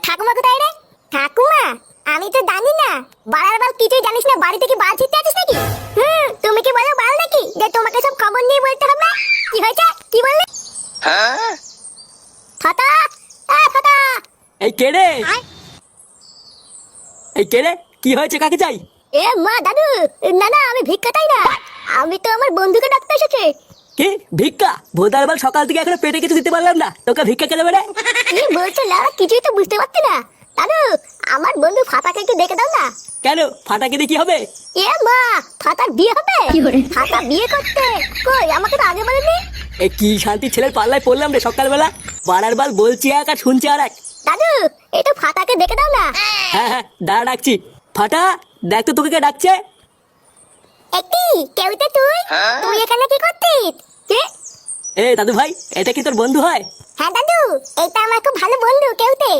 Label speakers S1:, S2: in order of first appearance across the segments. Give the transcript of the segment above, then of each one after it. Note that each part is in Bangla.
S1: ঠাকুমা কোথায় রে? ঠাকুমা, আমি তো জানি না। বাড়ার বাল কিছুই জানিস না, বাড়ি থেকে বাল ছিটতে আছিস নাকি? তুমি কি বলো বাল নাকি যে তোমাকে সব খবর নিয়ে বলতে হবে? কি হয়েছে, কি বললি? ফাটা, ফাটা।
S2: এই কে রে? এই কে রে? কি হয়েছে, কাকে চাই?
S1: এ মা দাদু, না না আমি ভিক্ষা চাই না, আমি তো আমার বন্ধুকে ডাকতে এসেছি।
S2: কি ভিক্ষা? ভোদার বাল সকাল থেকে এখনো পেটে কিছু দিতে পারলাম না, তোকে ভিক্ষা কে দেবে রে?
S1: কি বলছো লাউড়া, কিছুই তো বুঝতে পারছি না। দাদু, আমার বন্ধু ফাটাকে একটু দেখে দাও না।
S2: কেন, ফাটাকে দিয়ে কি হবে?
S1: এ মা, ফাটার বিয়ে হবে? ফাটা বিয়ে করতে? কই, আমাকে তো আগে বলেনি।
S2: এ কি শান্তি ছেলের পাল্লায় পড়লাম রে সকালবেলা। বাড়ার বাল বলছি এক আর শুনছি আর এক।
S1: দাদু, এই তো ফাটাকে দেখে দাও না।
S2: হ্যাঁ হ্যাঁ, দাঁড়া ডাকছি। ফাটা, দেখ তো তোকে কে ডাকছে।
S1: একটি কেউতে তুই তুই এখানে কি করছিস? কে?
S2: এ দাদু ভাই, এটা কি তোর বন্ধু হয়?
S1: হ্যাঁ দাদু, এটা আমার খুব ভালো বন্ধু কেউতে।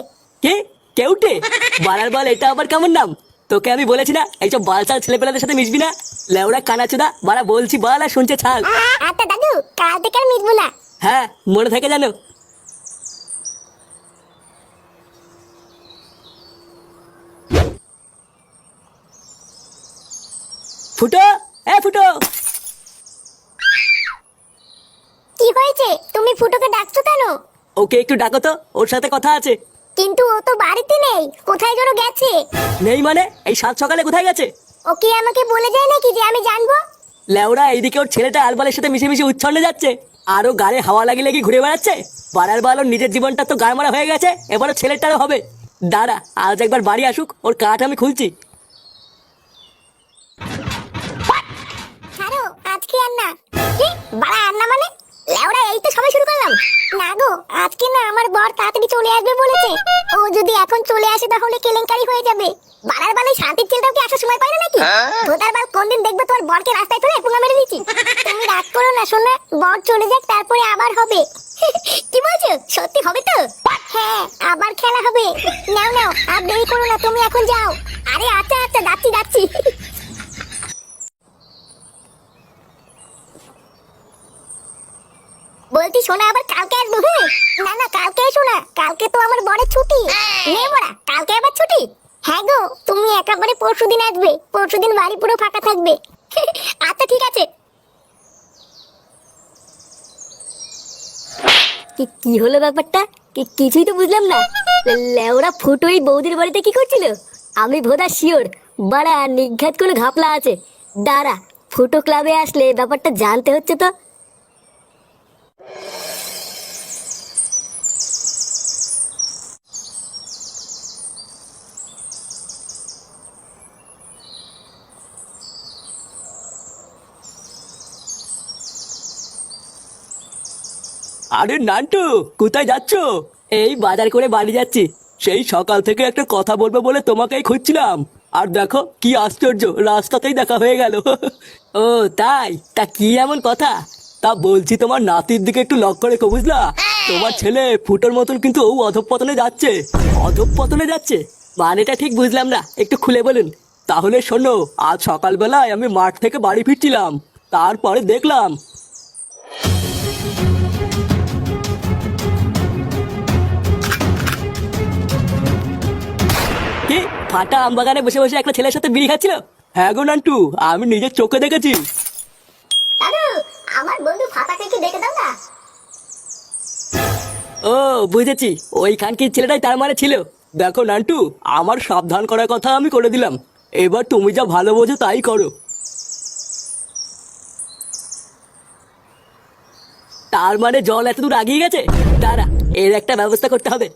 S2: কে? কেউটে? বাড়ার বাল, এটা আবার কেমন নাম? তোকে আমি বলেছি না এইসব বালচাল ছেলেপেলাদের সাথে মিশবি না। লেওড়া কানাচুদা, বাড়া বলছি বাল আর শুনছে ছাল।
S1: আচ্ছা দাদু, কাল থেকে আর মিটবো না।
S2: হ্যাঁ, মনে থাকে জানো। ফুটো, এ ফুটো।
S1: কি হয়েছে, তুমি ফুটোকে ডাকছো কেন?
S2: ওকে একটু ডাকো তো, ওর সাথে কথা আছে।
S1: কিন্তু ও তো বাড়িতে নেই, কোথায় যেন গেছে।
S2: নেই মানে? এই সাত সকালে কোথায় গেছে?
S1: ওকে আমাকে বলে যায় নাকি যে আমি জানবো?
S2: লেওড়া, এইদিকে ওর ছেলেটা আলবালের সাথে মিশে মিশে উচ্ছন্নে যাচ্ছে, আরো গায়ে হাওয়া লাগিয়ে লাগিয়ে ঘুরে বেড়াচ্ছে। বাড়ার বাল, ওর নিজের জীবনটা তো গায়ে মারা হয়ে গেছে, এবারে ছেলেটারও হবে। দাঁড়া, আজ একবার বাড়ি আসুক, ওর কাঠ আমি খুলছি।
S1: ছাড়ো, আজকে আর না। কি বাড়া আর না মানে? লেওড়া, এই তো সবাই শুরু করলাম। না গো, আজকে না, আমার বর তাড়াতাড়ি চলে আসবে বলেছে। ও যদি এখন চলে আসে তাহলে কেলেঙ্কারি হয়ে যাবে। বাড়ার বালে শান্তির ছেলেটাও কি আসার সময় পায় না নাকি? ভোদার বাল, কোনদিন দেখবে তোমার বরকে রাস্তায় ফেলে পুঙ্গা মেরে দিচ্ছি। তুমি রাগ করো না সোনা, বর চলে যাক, তারপরে আবার হবে। কি বলছো, সত্যি হবে তো? হ্যাঁ, আবার খেলা হবে। নাও নাও, আর দেরি করো না, তুমি এখন যাও। আরে আচ্ছা আচ্ছা, যাচ্ছি যাচ্ছি। বলছি শোনা, আবার কালকে আসবো? না না, কালকে এসো না, কালকে তো আমার বড় ছুটি। নে বড়া, কালকে আবার ছুটি? হ্যাঁ গো, তুমি একেবারে পরশুদিন আসবে, পরশুদিন বাড়ি পুরো ফাঁকা থাকবে। আচ্ছা ঠিক আছে। কি হলো ব্যাপারটা? কিছুই তো বুঝলাম না। লেওরা ফুটো এই বৌদির বাড়িতে কি করছিল? আমি ভোদা শিওর বাড়া নিঘাত কোনো ঘাপলা আছে। দাঁড়া, ফুটো ক্লাবে আসলে ব্যাপারটা জানতে হচ্ছে তো।
S2: আরে নান্টু, কোথায় যাচ্ছো? এই বাজার করে বাড়ি যাচ্ছি। সেই সকাল থেকে একটা কথা বলবো বলে তোমাকেই খুঁজছিলাম। আর দেখো কি আশ্চর্য, রাস্তাতেই দেখা হয়ে গেল। ও তাই? তা কি এমন কথা? তা বলছি, তোমার নাতির দিকে একটু লক্ষ্য রেখো, বুঝলা? তোমার ছেলে ফুটোর মতন কিন্তু ও অধঃপতনে যাচ্ছে। অধঃপতনে যাচ্ছে মানেটা ঠিক বুঝলাম না, একটু খুলে বলুন। তাহলে শোনো, আজ সকালবেলায় আমি মাঠ থেকে বাড়ি ফিরছিলাম, তারপরে দেখলাম। কি? ফাটা আমবাগানে বসে বসে একটা ছেলের সাথে বিড়ি খাচ্ছিল? হ্যাঁ গো নান্টু, আমি নিজের চোখে দেখেছি।
S1: দাদু, আমার বন্ধু ফাটাকে কি দেখে দাও না।
S2: ও বুঝেছি, ওই খানকির ছেলেটাই তার মানে ছিল। দেখো নান্টু, আমার সাবধান করার কথা আমি করে দিলাম, এবার তুমি যা ভালো বোঝো তাই করো। তার মানে জল এত দূর আগিয়ে গেছে? দাঁড়া, এর একটা ব্যবস্থা করতে হবে।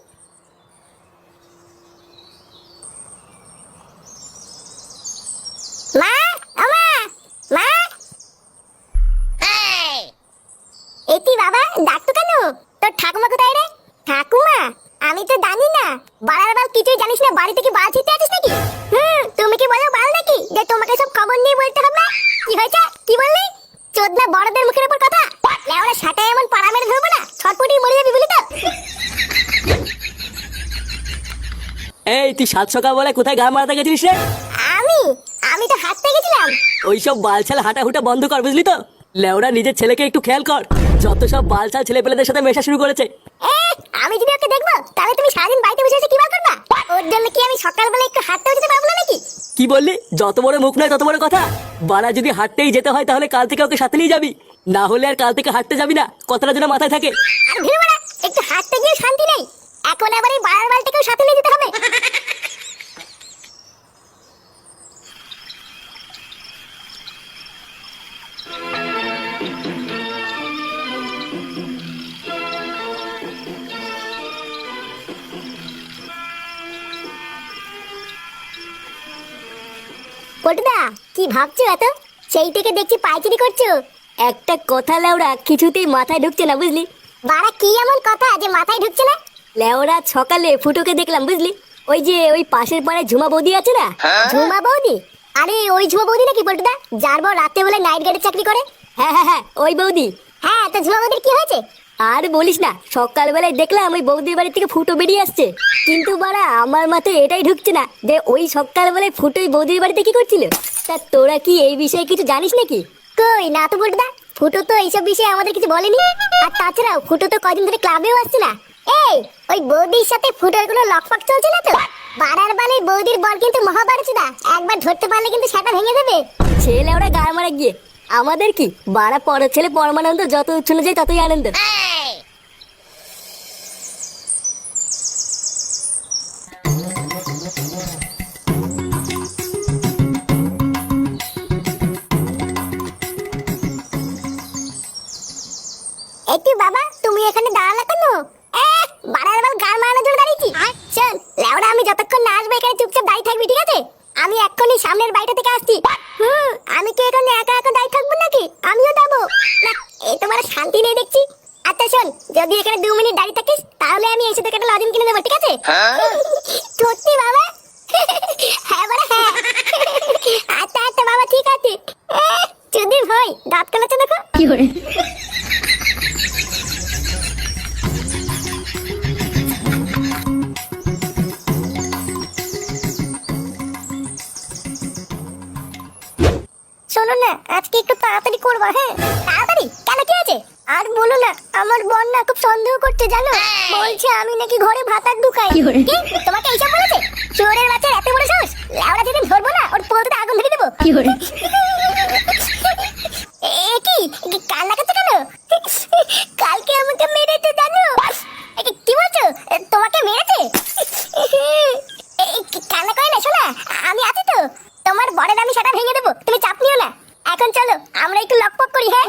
S1: মা, আমা, মা। এটি বাবা, ডাকতো কেন? তোর ঠাকুমা কোথায় রে? ঠাকুমা, আমি তো জানি না। বাড়ার বাল, কিছুই জানিস না, বাড়ি থেকে বাল ছিটতে আছিস নাকি? তুমি কি বলো বাল নাকি যে তোমাকে সব খবর নিয়ে বলতে হবে? কি হয়েছে, কি বললি? চোদনা বড়দের মুখের উপর কথা। লেওরা সাটায় এমন পাড়া মেরে ধরবো না, ছটপটি মরে যাবি বলি তো।
S2: এই তুই সাত সকাল বলে কোথায় গা মারাতে গেছিলিস রে?
S1: আমি আমি তো হাঁটতে গেছিলাম।
S2: ওইসব বালছাল হাঁটাহুটা বন্ধ কর, বুঝলি তো? লেওরা নিজের ছেলেকে একটু খেয়াল কর, যত সব বালছাল ছেলেপেলেদের সাথে মেশা শুরু করেছে।
S1: এ, আমি যদি ওকে দেখবো তাহলে তুমি সারাদিন বাড়িতে বসে বসে কি বার করবা? ওর জন্য কি আমি সকালবেলা একটু হাঁটতে যেতে পারবো না নাকি?
S2: কি বললি? যত বড় মুখ নয় তত বড় কথা। বাড়া যদি হাঁটতেই যেতে হয় তাহলে কাল থেকে ওকে সাথে নিয়ে যাবি, না হলে আর কাল থেকে হাঁটতে যাবি না, কথাটা যেন মাথায় থাকে।
S1: আর ভিড় বাড়া, একটু হাঁটতে গিয়ে শান্তি নেই, এখন আবার এই বাড়ার বালটাকেও সাথে নিয়ে যেতে হবে। পটুদা, কি ভাবছো এত? সেই থেকে দেখছি পাইচারি করছো। একটা কথা লেওরা কিছুতেই মাথায় ঢুকছে না, বুঝলি? বাড়া, কি এমন কথা যে মাথায় ঢুকছে না? লেওরা সকালে ফুটোকে দেখলাম, বুঝলি? ওই যে ওই পাশের পাড়ে ঝুমা বৌদি আছে না? ঝুমা বৌদি? আরে ওই ঝুমা বৌদি নাকি পটুদা, যার বউ রাতে বেলা নাইট গার্ডের চাকরি করে? হ্যাঁ হ্যাঁ হ্যাঁ, ওই বৌদি। হ্যাঁ, তো ঝুমা বৌদির কি হয়েছে? আর বলিস না, সকালবেলায় দেখলাম ওই বৌদির বাড়ি থেকে ফুটো বেরিয়ে আসছে, কিন্তু বাড়া আমার মাথায় এটাই ঢুকছে না যে ওই সকালবেলায় ফুটোই বৌদির বাড়িতে কি করছিল। তা তোরা কি এই বিষয়ে কিছু জানিস নাকি? কই না তো পটুদা, ফুটো তো এইসব বিষয়ে আমাদের কিছু বলেনি। আর তাছাড়াও ফুটো তো কয়দিন ধরে ক্লাবেও আসছে না। এই, ওই বৌদির সাথে ফুটোর কোনো লকপাক চলছে না তো? বাড়ার বালে বৌদির বর কিন্তু মহাবারচুদা, একবার ধরতে পারলে কিন্তু সেটা ভেঙে দেবে। ছেলে ওরা গায়ে মারা গিয়ে আমাদের কি বাড়া, পরের ছেলে পরমানন্দ, যত উচ্ছন্ন যায় ততই আনন্দ। একটু বাবা, তুমি এখানে দাঁড়ালে কেন? বাড়ার বাল গার মারানোর জন্য দাঁড়িয়েছি। চল লেওড়া, আমি যতক্ষণ না আসবে এখানে চুপচাপ দাঁড়িয়ে থাকবি, ঠিক আছে? আমি এক্ষুনি সামনের বাড়িটা থেকে আসছি। আমি কি এখানে একা একা দাঁড়িয়ে থাকবো নাকি? আমিও যাবো না, এই তোমার শান্তি নেই দেখছি। আচ্ছা শোন, যদি এখানে 2 মিনিট দাঁড়িয়ে থাকিস তাহলে আমি এসে তোকে একটা লজেন কিনে দেবো, ঠিক আছে? সত্যি বাবা? হ্যাঁ বাবা, হ্যাঁ। আচ্ছা আচ্ছা বাবা, ঠিক আছে। যদি ভাই দাঁত কালাচ্ছে দেখো কি করে। শোনো না, আজকে একটু তাড়াতাড়ি করবা। হ্যাঁ, তাড়াতাড়ি কেন, কি আছে? আর বলো না, আমার বোন না খুব সন্দেহ করছে, জানো? বলছে আমি নাকি ঘরে ভাতার ঢুকাই। কি তোমাকে এইসব বলেছে? চোরের বাচ্চার এত বড় সাহস! লাউড়া যেদিন ধরবো না, ওর পোলতে আগুন ধরে দেবো। কি করে? কি কাল লাগাচ্ছে কেন? কালকে আমাকে মেরেছে, জানো? কি বলছো? তোমাকে মেরেছে? কান্না করে না, শোনা, আমি আছি তো। তোমার বরের আমি সেটা ভেঙে দেবো, তুমি চাপ নিও না। এখন চলো আমরা একটু লকপক করি। হ্যাঁ,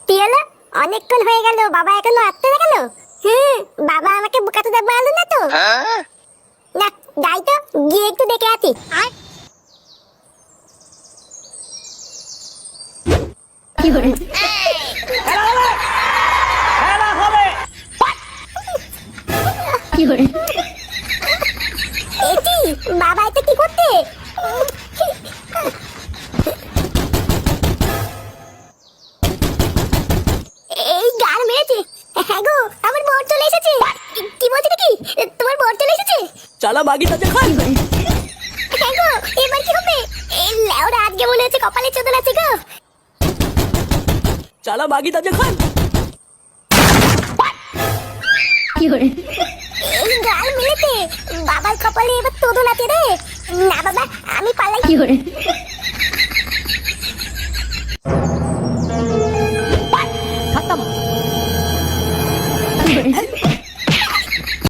S1: কি হলো? অনেকক্ষণ হয়ে গেল, বাবা এখনো আসতে না কেন? বাবা আমাকে বোকাতে দেবো আলু না তো? না, যাই তো, গিয়ে একটু দেখে আছি। কি করে? কি করে? এটি বাবা, এটা কি করতে? এই গাল মেরেছে। হ্যাঁ গো, আমার বর চলে এসেছে। কি বলছো নাকি? তোমার বর চলে এসেছে?
S2: চালা বাগিটা দেখান।
S1: হ্যাঁ গো, এবার কি হবে? এই লেওরা আজকে মনে হচ্ছে কপালে চোদন আছে গো।
S2: চালা বাগিটা দেখান।
S1: কি করে? এই গাল মেরেছে, বাবার কপালে এবার চোদন আছে রে। না বাবা, আমি পালাই। কি করে? খতম। কি করে?